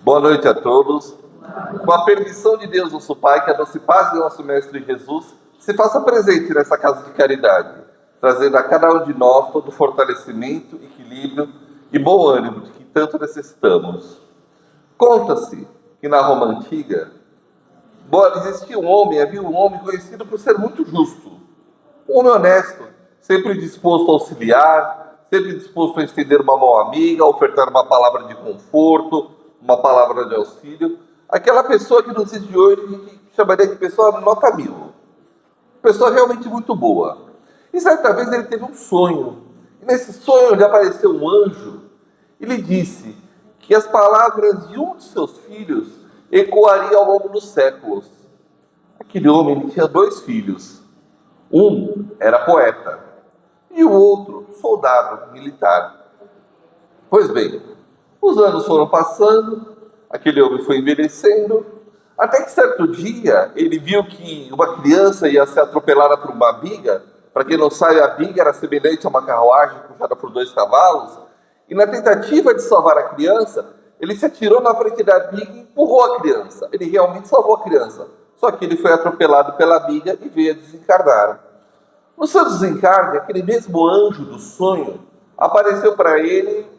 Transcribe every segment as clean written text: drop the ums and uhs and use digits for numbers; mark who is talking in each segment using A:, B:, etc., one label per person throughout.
A: Boa noite a todos. Com a permissão de Deus, nosso Pai, que a doce paz de nosso Mestre Jesus se faça presente nessa casa de caridade, trazendo a cada um de nós todo o fortalecimento, equilíbrio e bom ânimo de que tanto necessitamos. Conta-se que na Roma Antiga existia havia um homem conhecido por ser muito justo, um homem honesto, sempre disposto a auxiliar, sempre disposto a estender uma mão amiga, a ofertar uma palavra de conforto, uma palavra de auxílio. Aquela pessoa que nos dias de hoje a gente chamaria de pessoa nota 1000. Pessoa realmente muito boa. E certa vez ele teve um sonho. E nesse sonho lhe apareceu um anjo e lhe disse que as palavras de um de seus filhos ecoariam ao longo dos séculos. Aquele homem tinha 2 filhos. Um era poeta e o outro soldado militar. Pois bem, os anos foram passando, aquele homem foi envelhecendo, até que certo dia ele viu que uma criança ia ser atropelada por uma biga. Para quem não sabe, a biga era semelhante a uma carruagem puxada por 2 cavalos, e na tentativa de salvar a criança, ele se atirou na frente da biga e empurrou a criança. Ele realmente salvou a criança, só que ele foi atropelado pela biga e veio a desencarnar. No seu desencarne, aquele mesmo anjo do sonho apareceu para ele,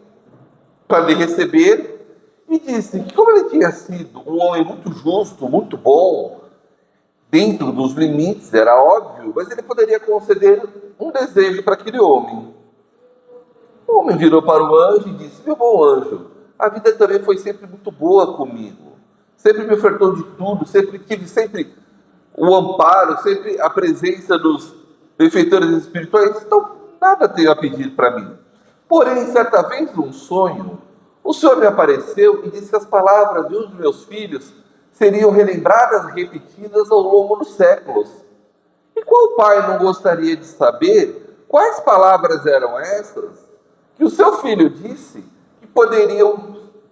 A: para lhe receber, e disse que como ele tinha sido um homem muito justo, muito bom, dentro dos limites, era óbvio, mas ele poderia conceder um desejo para aquele homem. O homem virou para o anjo e disse: meu bom anjo, a vida também foi sempre muito boa comigo, sempre me ofertou de tudo, tive o amparo, sempre a presença dos benfeitores espirituais, então nada tenho a pedir para mim. Porém, certa vez, num sonho, o Senhor me apareceu e disse que as palavras de um dos meus filhos seriam relembradas e repetidas ao longo dos séculos. E qual pai não gostaria de saber quais palavras eram essas que o seu filho disse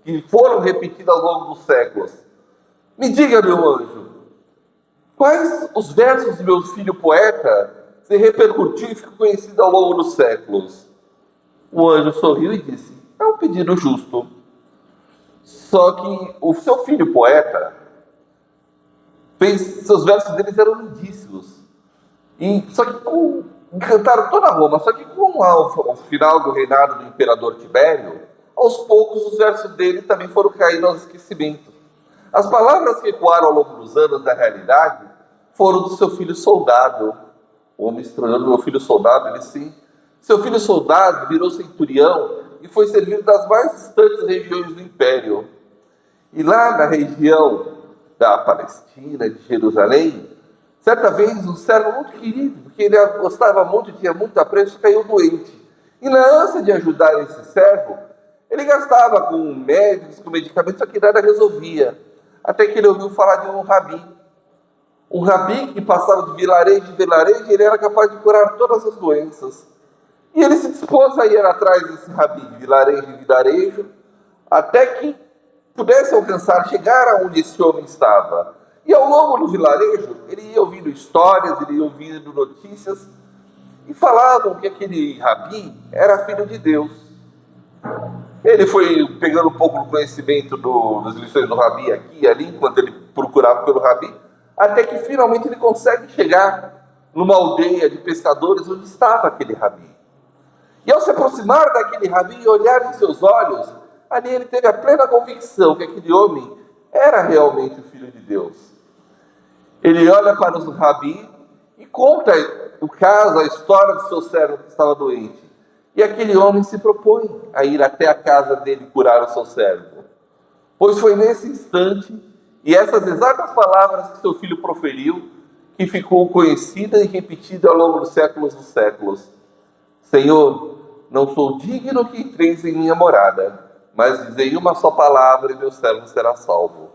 A: que foram repetidas ao longo dos séculos? Me diga, meu anjo, quais os versos do meu filho poeta se repercutiu e ficou conhecido ao longo dos séculos? O anjo sorriu e disse: é um pedido justo. Só que o seu filho poeta seus versos deles eram lindíssimos. Só que encantaram toda Roma. Só que com o final do reinado do imperador Tibério, aos poucos os versos dele também foram caindo ao esquecimento. As palavras que ecoaram ao longo dos anos da realidade foram do seu filho soldado. O homem estranhou: meu filho soldado? Ele sim. Seu filho soldado virou centurião e foi servir das mais distantes regiões do império. E lá na região da Palestina, de Jerusalém, certa vez um servo muito querido, porque ele gostava muito, tinha muito apreço, caiu doente. E na ânsia de ajudar esse servo, ele gastava com médicos, com medicamentos, só que nada resolvia. Até que ele ouviu falar de um rabi. Um rabi que passava de vilarejo em vilarejo, ele era capaz de curar todas as doenças. E ele se dispôs a ir atrás desse rabi, de vilarejo em vilarejo, até que pudesse chegar aonde esse homem estava. E ao longo do vilarejo, ele ia ouvindo histórias, ele ia ouvindo notícias, e falavam que aquele rabi era filho de Deus. Ele foi pegando um pouco do conhecimento das lições do rabi aqui e ali, enquanto ele procurava pelo rabi, até que finalmente ele consegue chegar numa aldeia de pescadores onde estava aquele rabi. E ao se aproximar daquele rabi e olhar em seus olhos, ali ele teve a plena convicção que aquele homem era realmente o Filho de Deus. Ele olha para o rabi e conta o caso, a história do seu servo que estava doente. E aquele homem se propõe a ir até a casa dele curar o seu servo. Pois foi nesse instante, e essas exatas palavras que seu filho proferiu, que ficou conhecida e repetida ao longo dos séculos. Senhor, não sou digno que entreis em minha morada, mas dizei uma só palavra e meu servo será salvo.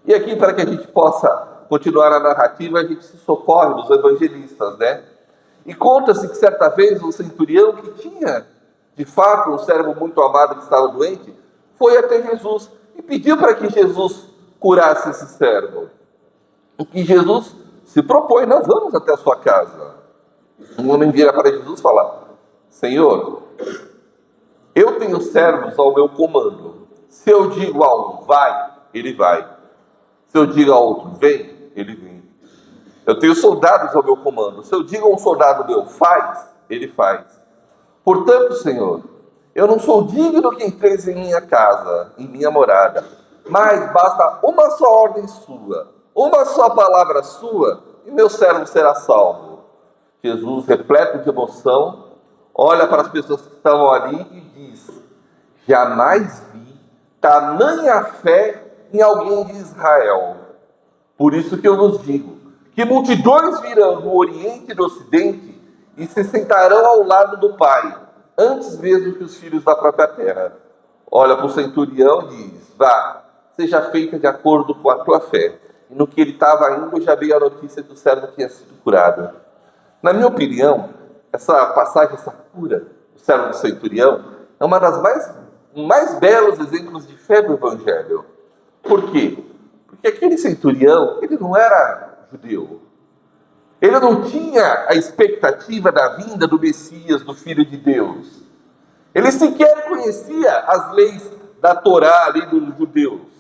A: E aqui, para que a gente possa continuar a narrativa, a gente se socorre dos evangelistas, né? E conta-se que certa vez um centurião que tinha, de fato, um servo muito amado que estava doente, foi até Jesus e pediu para que Jesus curasse esse servo. E que Jesus se propõe: nós vamos até a sua casa. Um homem vira para Jesus e fala: Senhor, eu tenho servos ao meu comando, Se eu digo a um vai, ele vai. Se eu digo a outro vem, ele vem. Eu tenho soldados ao meu comando. Se eu digo a um soldado meu faz, ele faz. Portanto, Senhor, eu não sou digno que entreis em minha casa, em minha morada, mas basta uma só ordem sua, uma só palavra sua, e meu servo será salvo. Jesus, repleto de emoção, olha para as pessoas que estavam ali e diz: jamais vi tamanha fé em alguém de Israel. Por isso que eu vos digo, que multidões virão do Oriente e do Ocidente e se sentarão ao lado do Pai, antes mesmo que os filhos da própria terra. Olha para o centurião e diz: vá, seja feita de acordo com a tua fé. E no que ele estava indo, já veio a notícia do servo que tinha sido curado. Na minha opinião, essa passagem, essa cura do servo do centurião, é uma das mais belos exemplos de fé do Evangelho. Por quê? Porque aquele centurião, ele não era judeu. Ele não tinha a expectativa da vinda do Messias, do Filho de Deus. Ele sequer conhecia as leis da Torá ali dos judeus.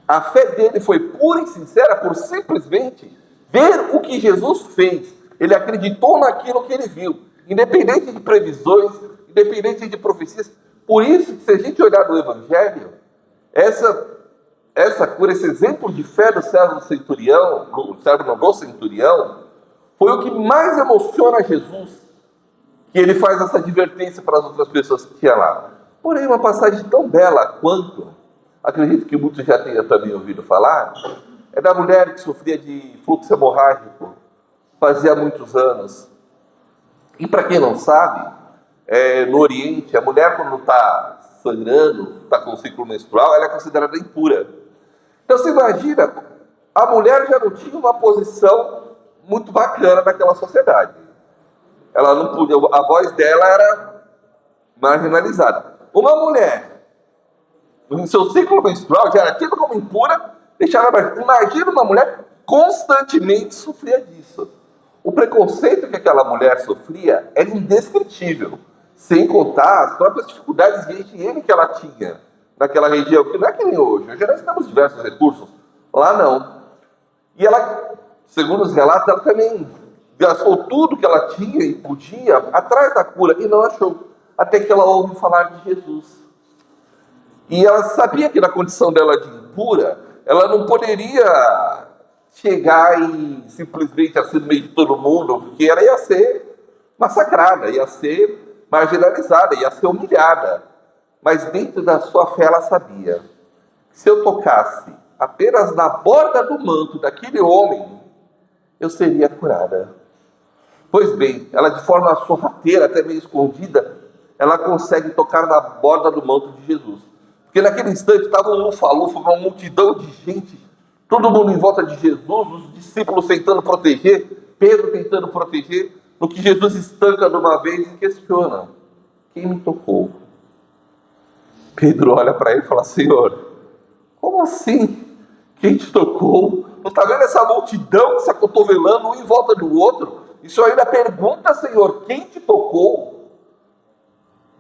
A: A fé dele foi pura e sincera por simplesmente ver o que Jesus fez. Ele acreditou naquilo que ele viu, independente de previsões, independente de profecias. Por isso, se a gente olhar no Evangelho, essa cura, esse exemplo de fé do servo do centurião, do centurião, foi o que mais emociona Jesus, que ele faz essa advertência para as outras pessoas que tinha lá. Porém, uma passagem tão bela quanto, acredito que muitos já tenham também ouvido falar, é da mulher que sofria de fluxo hemorrágico, fazia muitos anos. E para quem não sabe, no Oriente, a mulher quando está sangrando, está com o ciclo menstrual, ela é considerada impura. Então você imagina, a mulher já não tinha uma posição muito bacana naquela sociedade. Ela não podia, a voz dela era marginalizada. Uma mulher, no seu ciclo menstrual, já era tida como impura, deixava mais. Imagina uma mulher constantemente sofria disso. O preconceito que aquela mulher sofria era indescritível, sem contar as próprias dificuldades de higiene que ela tinha naquela região, que não é que nem hoje. Hoje nós temos diversos recursos, lá não. E ela, segundo os relatos, ela também gastou tudo que ela tinha e podia atrás da cura e não achou, até que ela ouve falar de Jesus. E ela sabia que na condição dela de impura, ela não poderia chegar e simplesmente assim no meio de todo mundo, porque ela ia ser massacrada, ia ser marginalizada, ia ser humilhada. Mas dentro da sua fé ela sabia que se eu tocasse apenas na borda do manto daquele homem, eu seria curada. Pois bem, ela de forma sorrateira, até meio escondida, ela consegue tocar na borda do manto de Jesus. Porque naquele instante estava um lufa-lufa, uma multidão de gente, todo mundo em volta de Jesus, os discípulos tentando proteger, Pedro tentando proteger, no que Jesus estanca de uma vez e questiona: quem me tocou? Pedro olha para ele e fala: Senhor, como assim? Quem te tocou? Não está vendo essa multidão se acotovelando um em volta do outro? E o Senhor ainda pergunta: Senhor, quem te tocou?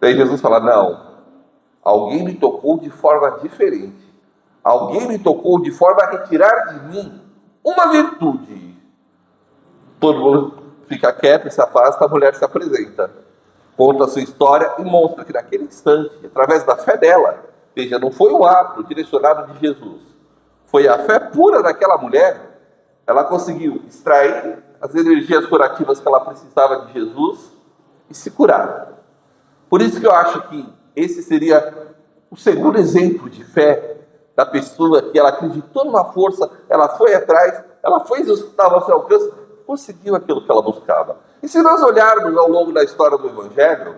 A: Daí Jesus fala: não, alguém me tocou de forma diferente. Alguém me tocou de forma a retirar de mim uma virtude. Todo mundo fica quieto e se afasta, a mulher se apresenta, conta a sua história e mostra que naquele instante, através da fé dela, veja, não foi um ato direcionado de Jesus, foi a fé pura daquela mulher, ela conseguiu extrair as energias curativas que ela precisava de Jesus e se curar. Por isso que eu acho que esse seria o segundo exemplo de fé da pessoa que ela acreditou numa força, ela foi atrás, ela fez o que estava ao seu alcance, conseguiu aquilo que ela buscava. E se nós olharmos ao longo da história do Evangelho,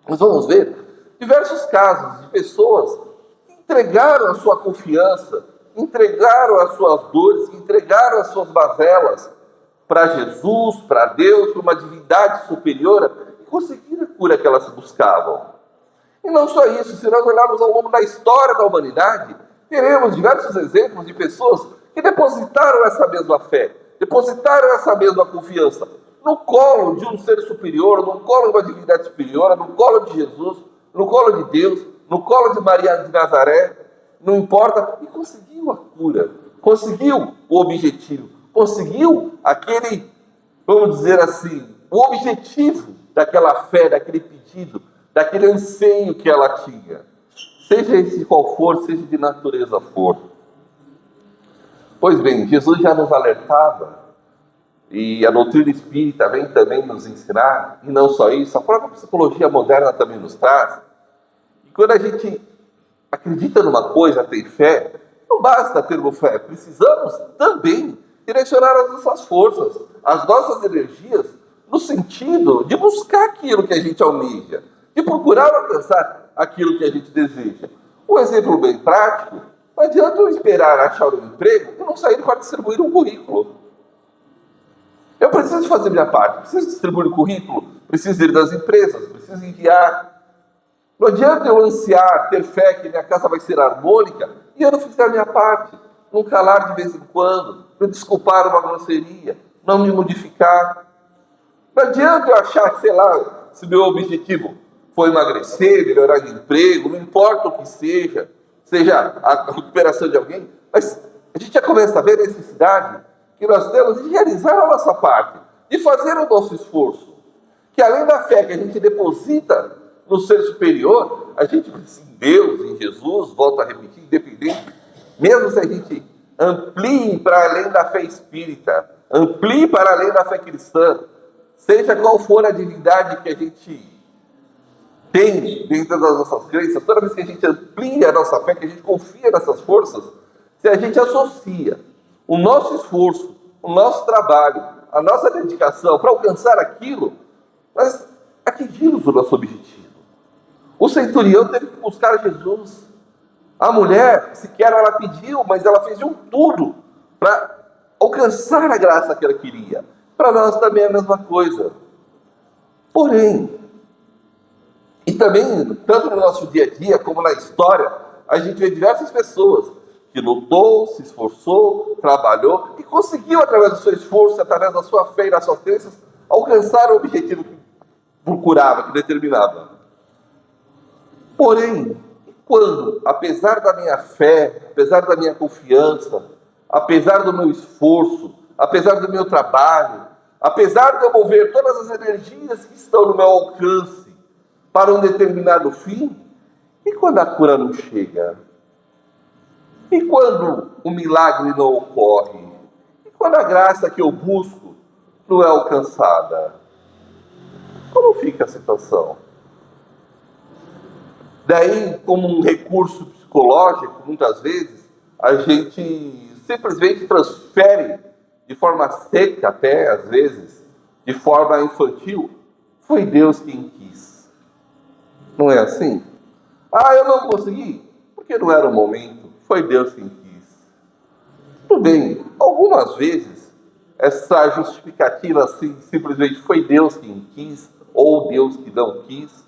A: nós vamos ver diversos casos de pessoas que entregaram a sua confiança, entregaram as suas dores, entregaram as suas mazelas para Jesus, para Deus, para uma divindade superior, e conseguiram a cura que elas buscavam. E não só isso, se nós olharmos ao longo da história da humanidade, teremos diversos exemplos de pessoas que depositaram essa mesma fé, depositaram essa mesma confiança no colo de um ser superior, no colo de uma divindade superior, no colo de Jesus, no colo de Deus, no colo de Maria de Nazaré, não importa, e conseguiu a cura, conseguiu o objetivo, conseguiu aquele, vamos dizer assim, o objetivo daquela fé, daquele pedido, daquele anseio que ela tinha. Seja esse qual for, seja de natureza for. Pois bem, Jesus já nos alertava, e a doutrina espírita vem também nos ensinar, e não só isso, a própria psicologia moderna também nos traz, e quando a gente acredita numa coisa, tem fé, não basta termos fé, precisamos também direcionar as nossas forças, as nossas energias, no sentido de buscar aquilo que a gente almeja, de procurar alcançar aquilo que a gente deseja. Um exemplo bem prático, não adianta eu esperar achar um emprego e não sair para distribuir um currículo. Eu preciso fazer minha parte, preciso distribuir o currículo, preciso ir das empresas, preciso enviar. Não adianta eu ansiar, ter fé que minha casa vai ser harmônica e eu não fizer a minha parte, não calar de vez em quando, não desculpar uma grosseria, não me modificar. Não adianta eu achar que, sei lá, se meu objetivo for emagrecer, melhorar de emprego, não importa o que seja a recuperação de alguém, mas a gente já começa a ver a necessidade que nós temos de realizar a nossa parte, de fazer o nosso esforço, que além da fé que a gente deposita no ser superior, a gente precisa em Deus, em Jesus, volto a repetir, independente, mesmo se a gente amplie para além da fé espírita, amplie para além da fé cristã, seja qual for a divindade que a gente tem dentro das nossas crenças, toda vez que a gente amplia a nossa fé, que a gente confia nessas forças, se a gente associa o nosso esforço, o nosso trabalho, a nossa dedicação para alcançar aquilo, nós atingimos o nosso objetivo. O centurião teve que buscar Jesus. A mulher, sequer ela pediu, mas ela fez de um tudo para alcançar a graça que ela queria. Para nós também é a mesma coisa. Porém, e também, tanto no nosso dia a dia como na história, a gente vê diversas pessoas que lutou, se esforçou, trabalhou e conseguiu, através do seu esforço, através da sua fé e das suas crenças, alcançar o objetivo que procurava, que determinava. Porém, quando, apesar da minha fé, apesar da minha confiança, apesar do meu esforço, apesar do meu trabalho, apesar de eu mover todas as energias que estão no meu alcance para um determinado fim, e quando a cura não chega? E quando o milagre não ocorre? E quando a graça que eu busco não é alcançada? Como fica a situação? Daí, como um recurso psicológico, muitas vezes, a gente simplesmente transfere de forma seca, até às vezes, de forma infantil, foi Deus quem quis. Não é assim? Ah, eu não consegui, porque não era o momento, foi Deus quem quis. Tudo bem, algumas vezes, essa justificativa assim, simplesmente foi Deus quem quis, ou Deus que não quis.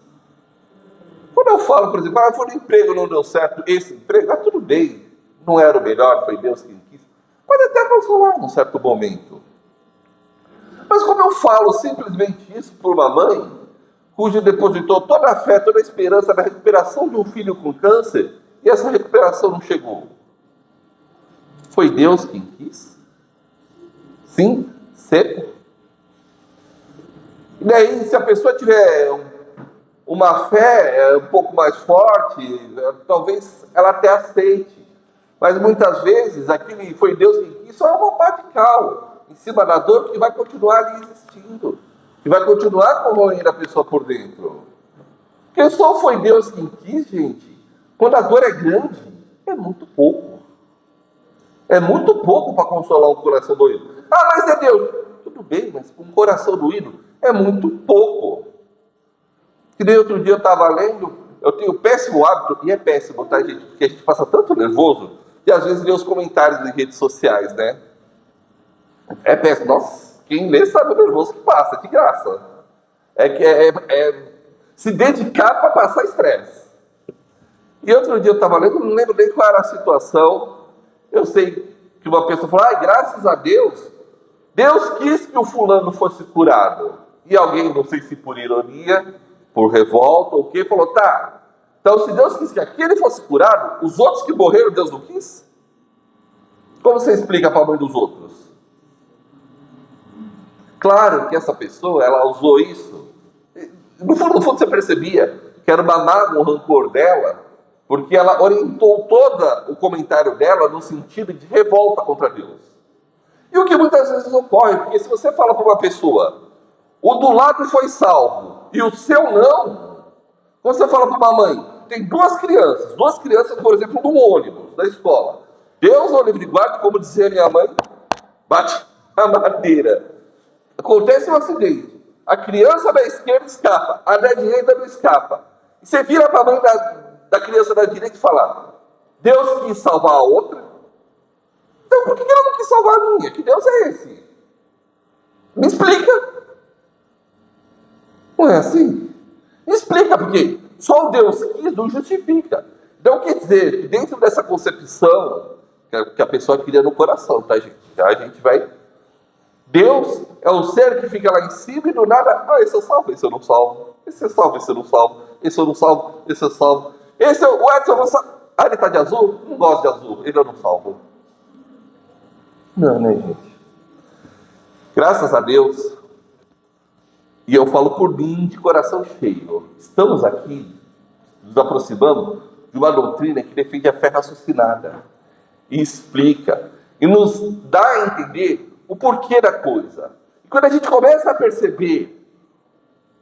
A: Quando eu falo, por exemplo, foi no emprego, não deu certo esse emprego, tudo bem, não era o melhor, foi Deus quem quis. Pode até consolar num certo momento. Mas como eu falo simplesmente isso por uma mãe, cujo depositou toda a fé, toda a esperança na recuperação de um filho com câncer, e essa recuperação não chegou. Foi Deus quem quis? Sim, sempre. E daí, se a pessoa tiver uma fé um pouco mais forte, talvez ela até aceite. Mas muitas vezes, aquilo foi Deus quem quis, só é uma pá de cal em cima da dor que vai continuar ali existindo, que vai continuar corroendo a pessoa por dentro. Porque só foi Deus quem quis, gente. Quando a dor é grande, é muito pouco. É muito pouco para consolar um coração doído. Ah, mas é Deus. Tudo bem, mas com um coração doído é muito pouco. Que nem outro dia eu estava lendo, eu tenho o péssimo hábito, e é péssimo, tá, gente? Porque a gente passa tanto nervoso, e às vezes lê os comentários em redes sociais, né? É péssimo. Nossa, quem lê sabe o nervoso que passa, de graça. Se dedicar para passar estresse. E outro dia eu estava lendo, não lembro nem qual era a situação. Eu sei que uma pessoa falou, graças a Deus, Deus quis que o fulano fosse curado. E alguém, não sei se por ironia, por revolta ou o quê, falou, tá, Então, se Deus quis que aquele fosse curado, os outros que morreram, Deus não quis? Como você explica para a mãe dos outros? Claro que essa pessoa, ela usou isso. No fundo, você percebia que era uma mágoa, um rancor dela, porque ela orientou todo o comentário dela no sentido de revolta contra Deus. E o que muitas vezes ocorre, porque se você fala para uma pessoa, o do lado foi salvo e o seu não, quando você fala para uma mãe, tem duas crianças, por exemplo, num ônibus da escola, Deus ao livre guarda, como dizia minha mãe, bate a madeira. Acontece um acidente, a criança da esquerda escapa, a da direita não escapa. E você vira para a mãe da criança da direita e fala, Deus quis salvar a outra? Então por que ela não quis salvar a minha? Que Deus é esse? Me explica. Não é assim? Me explica, porque só o Deus quis não justifica. Então quer dizer que dentro dessa concepção que a pessoa cria no coração, tá, gente? Já a gente vai... Deus é o ser que fica lá em cima e do nada, esse eu salvo, esse eu não salvo. Esse eu salvo, esse eu não salvo. Esse eu não salvo, esse eu salvo. Esse o Edson eu vou salvar. Ele tá de azul? Não gosto de azul, ele eu não salvo. Não, né, gente? Graças a Deus, e eu falo por mim de coração cheio, estamos aqui nos aproximando de uma doutrina que defende a fé raciocinada e explica e nos dá a entender o porquê da coisa. E quando a gente começa a perceber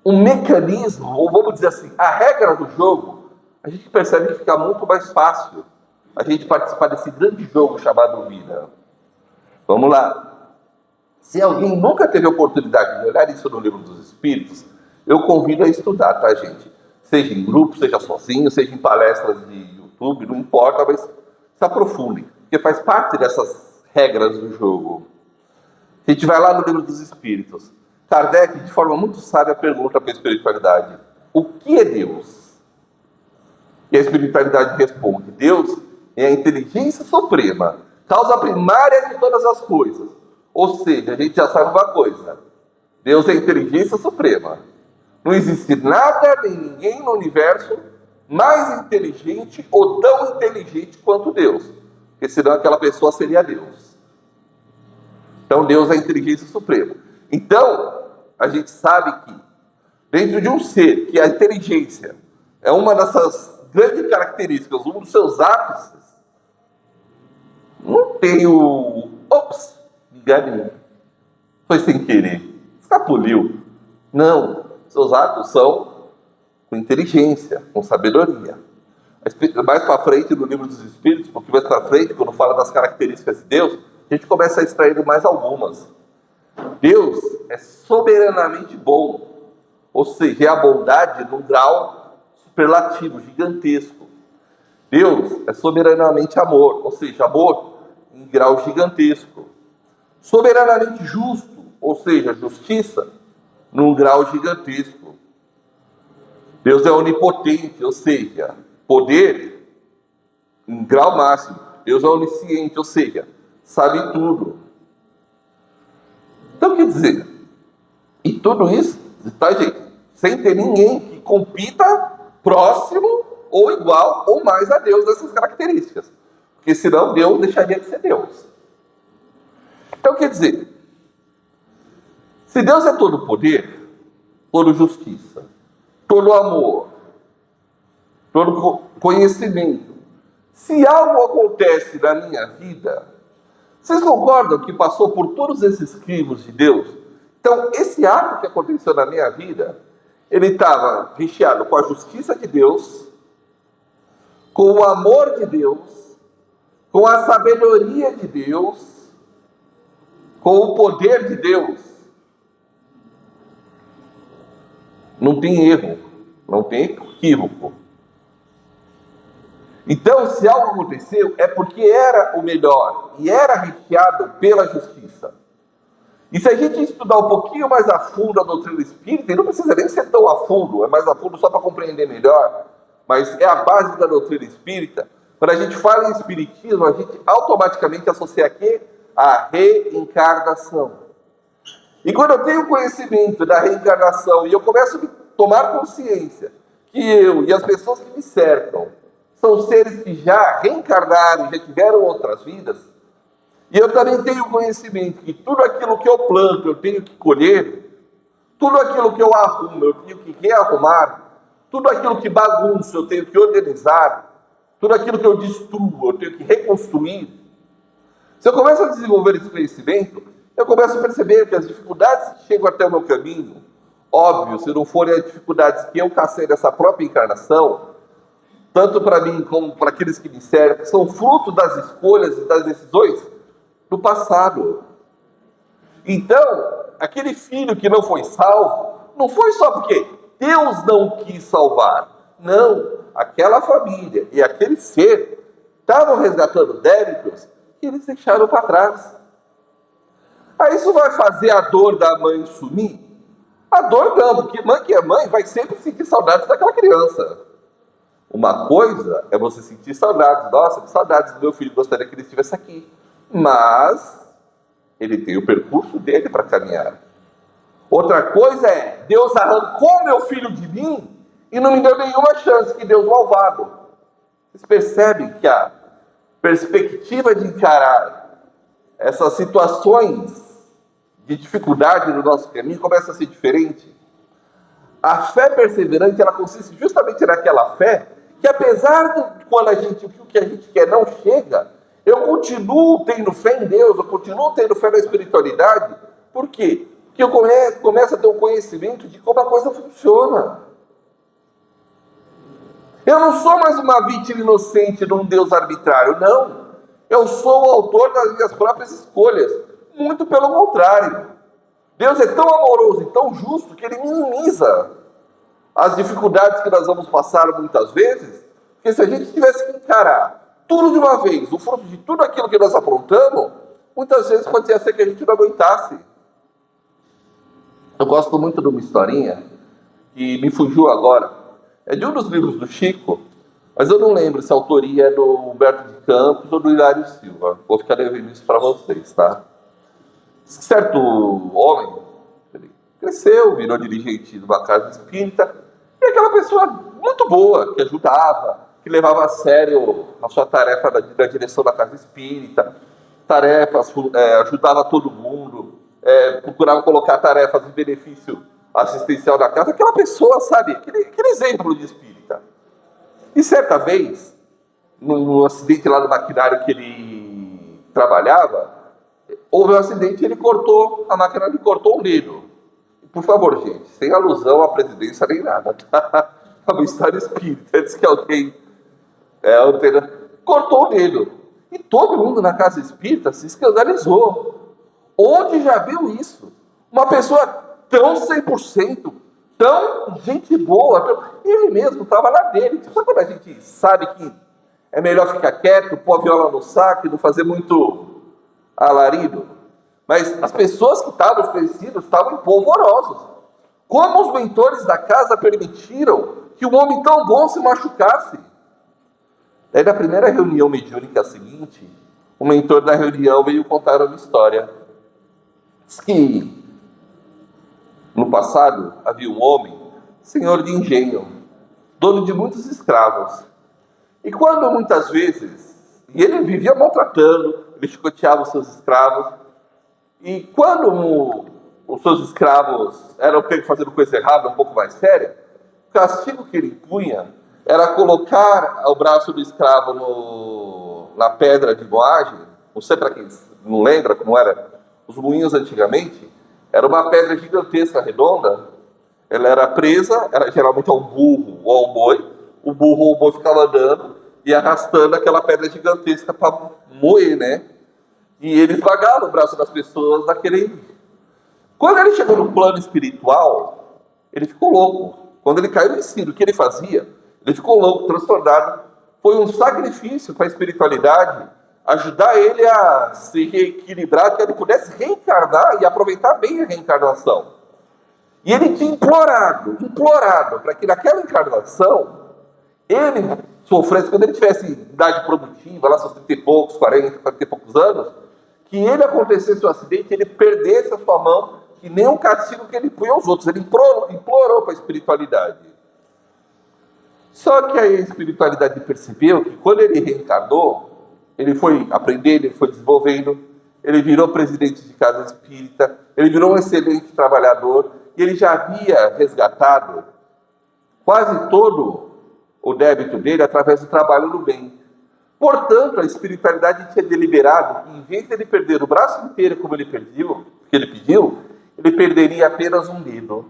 A: um mecanismo, ou vamos dizer assim, a regra do jogo, a gente percebe que fica muito mais fácil a gente participar desse grande jogo chamado vida. Vamos lá. Se alguém nunca teve a oportunidade de olhar isso no Livro dos Espíritos, eu convido a estudar, tá, gente? Seja em grupo, seja sozinho, seja em palestras de YouTube, não importa, mas se aprofundem, porque faz parte dessas regras do jogo. A gente vai lá no Livro dos Espíritos. Kardec, de forma muito sábia, pergunta para a espiritualidade: o que é Deus? E a espiritualidade responde: Deus é a inteligência suprema, causa primária de todas as coisas. Ou seja, a gente já sabe uma coisa: Deus é a inteligência suprema. Não existe nada nem ninguém no universo mais inteligente ou tão inteligente quanto Deus, porque senão aquela pessoa seria Deus. Então Deus é a inteligência suprema. Então, a gente sabe que dentro de um ser que a inteligência é uma dessas grandes características, um dos seus ápices, não tem o... Ops, enganei. Foi sem querer. Escapuliu. Não, seus atos são com inteligência, com sabedoria. Mais para frente, no Livro dos Espíritos, um pouquinho mais para frente, quando fala das características de Deus, a gente começa a extrair mais algumas. Deus é soberanamente bom, ou seja, é a bondade num grau superlativo, gigantesco. Deus é soberanamente amor, ou seja, amor em grau gigantesco. Soberanamente justo, ou seja, justiça num grau gigantesco. Deus é onipotente, ou seja, poder em grau máximo. Deus é onisciente, ou seja, sabe tudo. Então, quer dizer, e tudo isso, tá, gente, sem ter ninguém que compita próximo ou igual ou mais a Deus dessas características. Porque senão Deus deixaria de ser Deus. Então, quer dizer, se Deus é todo poder, todo justiça, todo amor, todo conhecimento, se algo acontece na minha vida, vocês concordam que passou por todos esses crivos de Deus? Então, esse ato que aconteceu na minha vida, ele estava recheado com a justiça de Deus, com o amor de Deus, com a sabedoria de Deus, com o poder de Deus. Não tem erro, não tem equívoco. Então, se algo aconteceu, é porque era o melhor e era recheado pela justiça. E se a gente estudar um pouquinho mais a fundo a doutrina espírita, e não precisa nem ser tão a fundo, é mais a fundo só para compreender melhor, mas é a base da doutrina espírita. Quando a gente fala em espiritismo, a gente automaticamente associa aqui a reencarnação. E quando eu tenho conhecimento da reencarnação e eu começo a tomar consciência que eu e as pessoas que me cercam são seres que já reencarnaram, já tiveram outras vidas, e eu também tenho conhecimento que tudo aquilo que eu planto eu tenho que colher, tudo aquilo que eu arrumo eu tenho que rearrumar, tudo aquilo que bagunço eu tenho que organizar, tudo aquilo que eu destruo eu tenho que reconstruir. Se eu começo a desenvolver esse conhecimento, eu começo a perceber que as dificuldades que chegam até o meu caminho, óbvio, se não forem as dificuldades que eu cacei nessa própria encarnação, tanto para mim como para aqueles que me cercam, são fruto das escolhas e das decisões do passado. Então, aquele filho que não foi salvo, não foi só porque Deus não quis salvar. Não, aquela família e aquele ser estavam resgatando débitos que eles deixaram para trás. Aí isso vai fazer a dor da mãe sumir? A dor não, porque mãe que é mãe vai sempre sentir saudades daquela criança. Uma coisa é você sentir saudades. Nossa, que saudades do meu filho, gostaria que ele estivesse aqui. Mas ele tem o percurso dele para caminhar. Outra coisa é, Deus arrancou meu filho de mim e não me deu nenhuma chance, que Deus malvado. Vocês percebem que a perspectiva de encarar essas situações de dificuldade no nosso caminho começa a ser diferente? A fé perseverante, ela consiste justamente naquela fé que, apesar de quando o que a gente quer não chega, eu continuo tendo fé em Deus, eu continuo tendo fé na espiritualidade. Por quê? Porque eu começo a ter um conhecimento de como a coisa funciona. Eu não sou mais uma vítima inocente de um Deus arbitrário, não. Eu sou o autor das minhas próprias escolhas. Muito pelo contrário. Deus é tão amoroso e tão justo que Ele minimiza as dificuldades que nós vamos passar muitas vezes, porque se a gente tivesse que encarar tudo de uma vez, o fruto de tudo aquilo que nós aprontamos, muitas vezes pode ser que a gente não aguentasse. Eu gosto muito de uma historinha que me fugiu agora. É de um dos livros do Chico, mas eu não lembro se a autoria é do Humberto de Campos ou do Hilário Silva. Vou ficar devendo isso para vocês, tá? Certo homem, ele cresceu, virou dirigente de uma casa espírita, e aquela pessoa muito boa, que ajudava, que levava a sério a sua tarefa da direção da casa espírita, ajudava todo mundo, procurava colocar tarefas de benefício assistencial da casa, aquela pessoa, sabe, aquele exemplo de espírita. E certa vez, num acidente lá no maquinário que ele trabalhava, houve um acidente e ele cortou, a máquina lhe cortou um dedo. Por favor, gente, sem alusão à presidência nem nada, tá? É uma história espírita, diz que alguém cortou o dedo. E todo mundo na casa espírita se escandalizou. Onde já viu isso? Uma pessoa tão 100%, tão gente boa, ele mesmo estava lá dele. Sabe quando a gente sabe que é melhor ficar quieto, pôr a viola no saco e não fazer muito alarido? Mas as pessoas que estavam conhecidas estavam polvorosos. Como os mentores da casa permitiram que um homem tão bom se machucasse? Daí, na primeira reunião mediúnica seguinte, o mentor da reunião veio contar uma história. Diz que no passado havia um homem, senhor de engenho, dono de muitos escravos. E quando muitas vezes, e ele vivia maltratando, ele chicoteava os seus escravos, e quando os seus escravos eram pegos fazendo coisa errada, um pouco mais séria, o castigo que ele impunha era colocar o braço do escravo na pedra de moagem. Não sei para quem não lembra como era, os moinhos antigamente, era uma pedra gigantesca, redonda. Ela era presa, era geralmente a um burro ou a um boi. O burro ou o boi ficava andando e arrastando aquela pedra gigantesca para moer, né? E ele esmagava o braço das pessoas daquele. Quando ele chegou no plano espiritual, ele ficou louco. Quando ele caiu em si do que ele fazia, ele ficou louco, transtornado. Foi um sacrifício para a espiritualidade ajudar ele a se reequilibrar, que ele pudesse reencarnar e aproveitar bem a reencarnação. E ele tinha implorado para que naquela encarnação ele sofresse, quando ele tivesse idade produtiva, lá seus 30 e poucos, 40 e poucos anos, que ele acontecesse um acidente, ele perdesse a sua mão, que nem um castigo que ele punha aos outros. Ele implorou para a espiritualidade. Só que aí a espiritualidade percebeu que quando ele reencarnou, ele foi aprendendo, ele foi desenvolvendo, ele virou presidente de casa espírita, ele virou um excelente trabalhador, e ele já havia resgatado quase todo o débito dele através do trabalho no bem. Portanto, a espiritualidade tinha deliberado que, em vez de ele perder o braço inteiro como ele pediu, ele perderia apenas um dedo.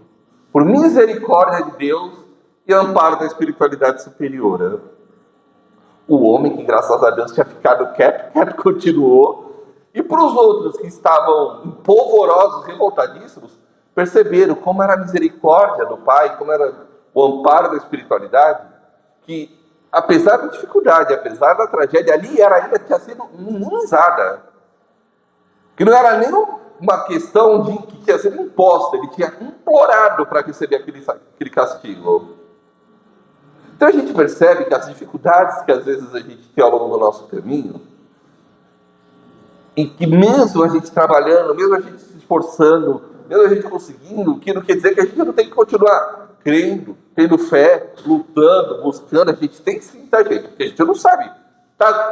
A: Por misericórdia de Deus e amparo da espiritualidade superior. O homem que, graças a Deus, tinha ficado quieto, continuou. E para os outros que estavam polvorosos, revoltadíssimos, perceberam como era a misericórdia do Pai, como era o amparo da espiritualidade, que, apesar da dificuldade, apesar da tragédia, ali ainda tinha sido minimizada. Que não era nem uma questão de que tinha sido imposta, ele tinha implorado para receber aquele castigo. Então a gente percebe que as dificuldades que às vezes a gente tem ao longo do nosso caminho, e que mesmo a gente trabalhando, mesmo a gente se esforçando, mesmo a gente conseguindo, que não quer dizer que a gente não tem que continuar crendo, tendo fé, lutando, buscando. A gente tem sim, tá, gente? Porque a gente não sabe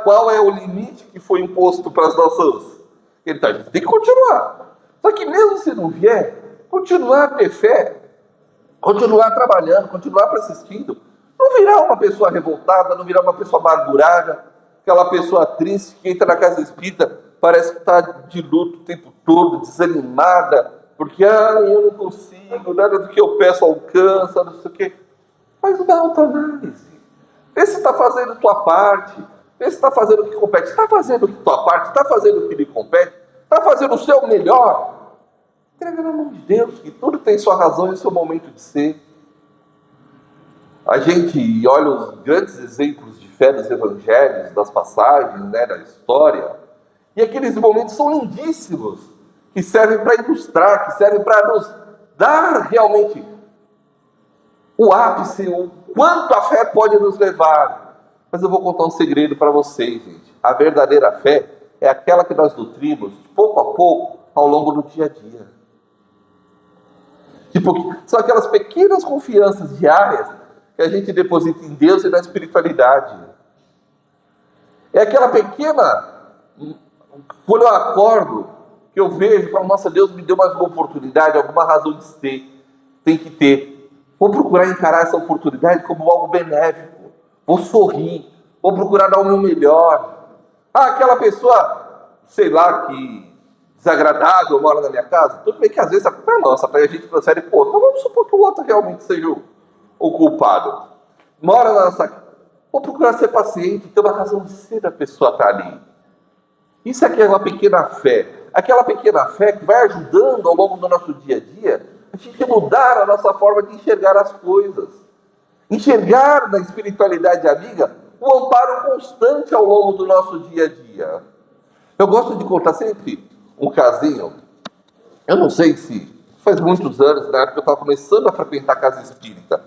A: qual é o limite que foi imposto para as nossas... Então a gente tem que continuar. Só que mesmo se não vier, continuar a ter fé, continuar trabalhando, continuar persistindo, não virar uma pessoa revoltada, não virar uma pessoa amargurada, aquela pessoa triste que entra na casa espírita, parece que está de luto o tempo todo, desanimada, porque eu não consigo, nada do que eu peço alcança, não sei o quê. Faz uma autoanálise. Vê se está fazendo a tua parte, vê se está fazendo o que compete. Está fazendo a tua parte, está fazendo o que lhe compete, está fazendo o seu melhor. Entrega na mão de Deus, que tudo tem sua razão e seu momento de ser. A gente olha os grandes exemplos de fé dos evangelhos, das passagens, da história, e aqueles momentos são lindíssimos, que servem para ilustrar, que servem para nos dar realmente o ápice, o quanto a fé pode nos levar. Mas eu vou contar um segredo para vocês, gente. A verdadeira fé é aquela que nós nutrimos, pouco a pouco, ao longo do dia a dia. São aquelas pequenas confianças diárias que a gente deposita em Deus e na espiritualidade. É aquela pequena... Quando eu acordo, que eu vejo e falo, nossa, Deus me deu mais uma oportunidade, alguma razão de ser, tem que ter. Vou procurar encarar essa oportunidade como algo benéfico. Vou sorrir, vou procurar dar o meu melhor. Aquela pessoa, sei lá, que desagradável mora na minha casa, tudo bem que às vezes a culpa é nossa, para a gente transfere para o outro, mas vamos supor que o outro realmente seja o culpado. Mora na nossa casa, vou procurar ser paciente, ter uma razão de ser da pessoa estar ali. Isso aqui é uma pequena fé. Aquela pequena fé que vai ajudando ao longo do nosso dia a dia a gente mudar a nossa forma de enxergar as coisas. Enxergar na espiritualidade amiga o amparo constante ao longo do nosso dia a dia. Eu gosto de contar sempre um casinho. Eu não sei se faz muitos anos, na época que eu estava começando a frequentar a casa espírita.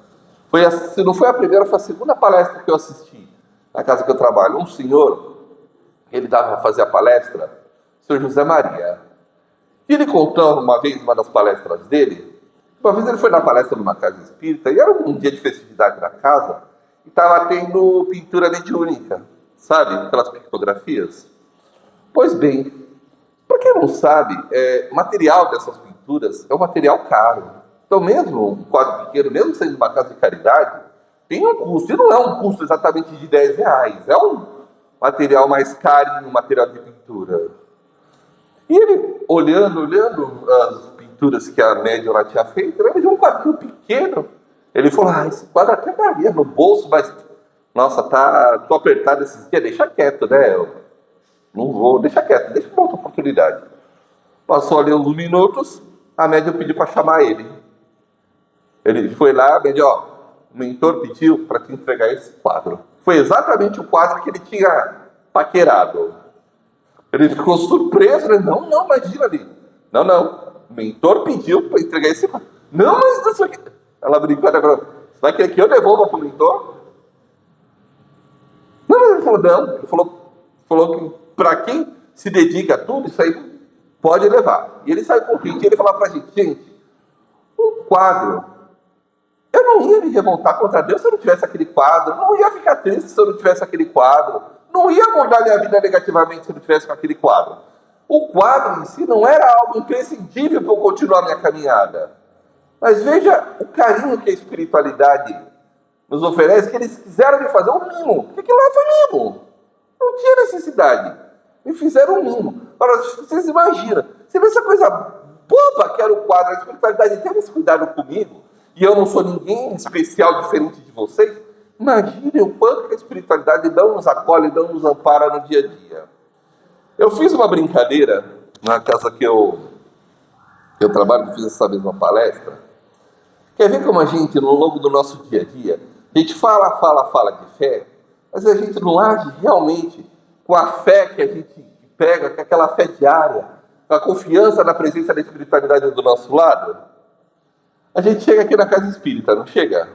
A: Se não foi a primeira, foi a segunda palestra que eu assisti na casa que eu trabalho. Um senhor, ele dava a fazer a palestra, o senhor José Maria. E ele contando uma vez, uma das palestras dele, uma vez ele foi na palestra numa casa espírita, e era um dia de festividade na casa, e estava tendo pintura mediúnica, sabe? Aquelas pictografias. Pois bem, para quem não sabe, material dessas pinturas é um material caro. Então mesmo um quadro pequeno, mesmo sendo uma casa de caridade, tem um custo, e não é um custo exatamente de R$10, é um material mais caro, um material de pintura. E ele, olhando as pinturas que a médium lá tinha feito, ele viu um quadrinho pequeno. Ele falou, esse quadro até daria no bolso, mas, nossa, tô apertado esses dias, deixa quieto, né? Eu não vou, deixa quieto, deixa uma outra oportunidade. Passou ali uns minutos, a médium pediu para chamar ele. Ele foi lá, a médium, o mentor pediu para te entregar esse quadro. Foi exatamente o quadro que ele tinha paquerado. Ele ficou surpreso, né? Não, imagina ali. Não, o mentor pediu para entregar esse quadro. Não, mas isso aqui... Ela brincou, agora, você vai querer que eu devolva para o mentor? Não, ele falou, não. Ele falou que para quem se dedica a tudo, isso aí pode levar. E ele saiu com o vídeo e ele falou para a gente, um quadro, Eu não ia me revoltar contra Deus se eu não tivesse aquele quadro. Não ia ficar triste se eu não tivesse aquele quadro. Não ia mudar minha vida negativamente se eu não tivesse com aquele quadro. O quadro em si não era algo imprescindível para eu continuar minha caminhada. Mas veja o carinho que a espiritualidade nos oferece, que eles quiseram me fazer um mimo. Porque aquilo lá foi mimo. Não tinha necessidade. Me fizeram um mimo. Agora, vocês imaginam, se essa coisa boba que era o quadro, a espiritualidade teve esse cuidado comigo, e eu não sou ninguém especial diferente de vocês, imaginem o quanto que a espiritualidade não nos acolhe, não nos ampara no dia a dia. Eu fiz uma brincadeira na casa que eu trabalho, eu fiz essa mesma palestra. Quer ver como a gente, no longo do nosso dia a dia, a gente fala de fé, mas a gente não age realmente com a fé que a gente pega, com aquela fé diária, com a confiança na presença da espiritualidade do nosso lado. A gente chega aqui na casa espírita, não chega?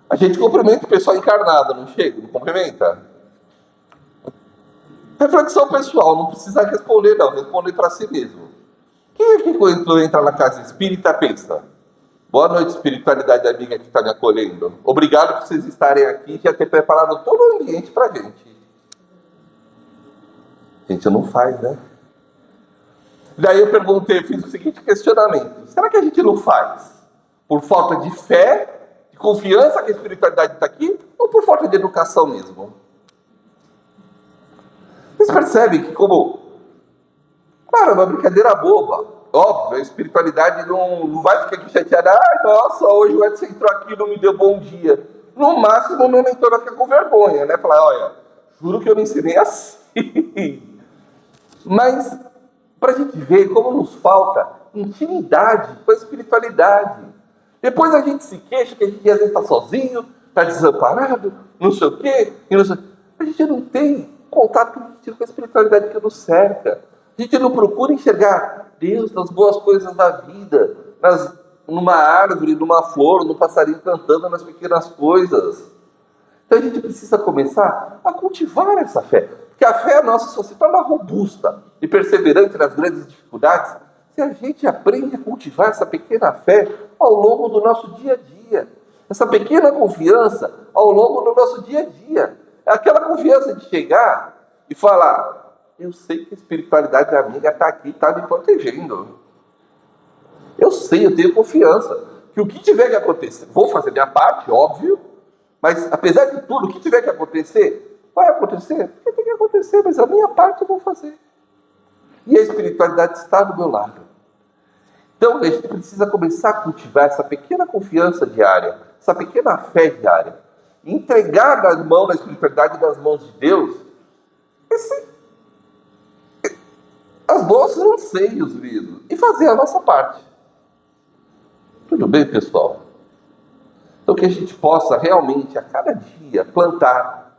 A: A gente cumprimenta o pessoal encarnado, não chega? Não cumprimenta? Reflexão pessoal, não precisa responder não, responder para si mesmo. Quem é que quando entra na casa espírita pensa: boa noite, espiritualidade amiga que está me acolhendo. Obrigado por vocês estarem aqui e já ter preparado todo o ambiente para a gente. A gente não faz, né? Daí eu perguntei, fiz o seguinte questionamento: será que a gente não faz por falta de fé, de confiança que a espiritualidade está aqui, ou por falta de educação mesmo? Vocês percebem que como... Claro, é uma brincadeira boba. Óbvio, a espiritualidade não vai ficar aqui chateada. Ai, nossa, hoje o Edson entrou aqui e não me deu bom dia. No máximo, meu mentor vai ficar com vergonha, né? Falar, olha, juro que eu não ensinei assim. Mas, para a gente ver como nos falta intimidade com a espiritualidade. Depois a gente se queixa que a gente às vezes está sozinho, está desamparado, não sei o quê. A gente não tem contato com a espiritualidade que nos cerca. A gente não procura enxergar Deus nas boas coisas da vida, numa árvore, numa flor, num passarinho cantando, nas pequenas coisas. Então a gente precisa começar a cultivar essa fé. Porque a fé nossa só se torna robusta e perseverante nas grandes dificuldades se a gente aprende a cultivar essa pequena fé ao longo do nosso dia a dia. Essa pequena confiança ao longo do nosso dia a dia. É aquela confiança de chegar e falar: eu sei que a espiritualidade amiga está aqui, está me protegendo. Eu sei, eu tenho confiança que o que tiver que acontecer, vou fazer minha parte, óbvio, mas apesar de tudo, o que tiver que acontecer, vai acontecer, porque tem que acontecer, mas a minha parte eu vou fazer. E a espiritualidade está do meu lado. Então a gente precisa começar a cultivar essa pequena confiança diária, essa pequena fé diária. Entregar nas mãos da espiritualidade, nas mãos de Deus, as nossos anseios mesmo, e fazer a nossa parte. Tudo bem, pessoal? Então que a gente possa realmente, a cada dia, plantar,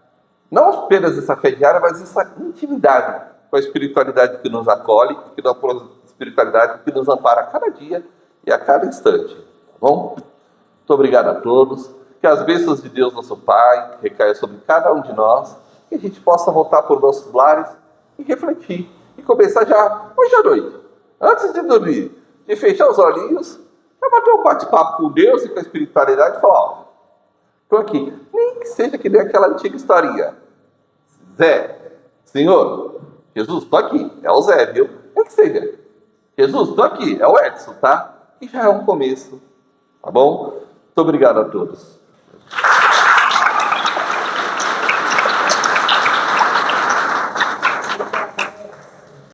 A: não apenas essa fé diária, mas essa intimidade com a espiritualidade que nos acolhe, a espiritualidade que nos ampara a cada dia e a cada instante. Tá bom? Muito obrigado a todos. Que as bênçãos de Deus, nosso Pai, recaiam sobre cada um de nós, que a gente possa voltar para os nossos lares e refletir. E começar já hoje à noite, antes de dormir, de fechar os olhinhos, para bater um bate-papo com Deus e com a espiritualidade e falar: ó, estou aqui. Nem que seja que nem aquela antiga historinha. Zé, Senhor, Jesus, estou aqui. É o Zé, viu? Nem que seja. Jesus, estou aqui. É o Edson, tá? E já é um começo. Tá bom? Muito obrigado a todos.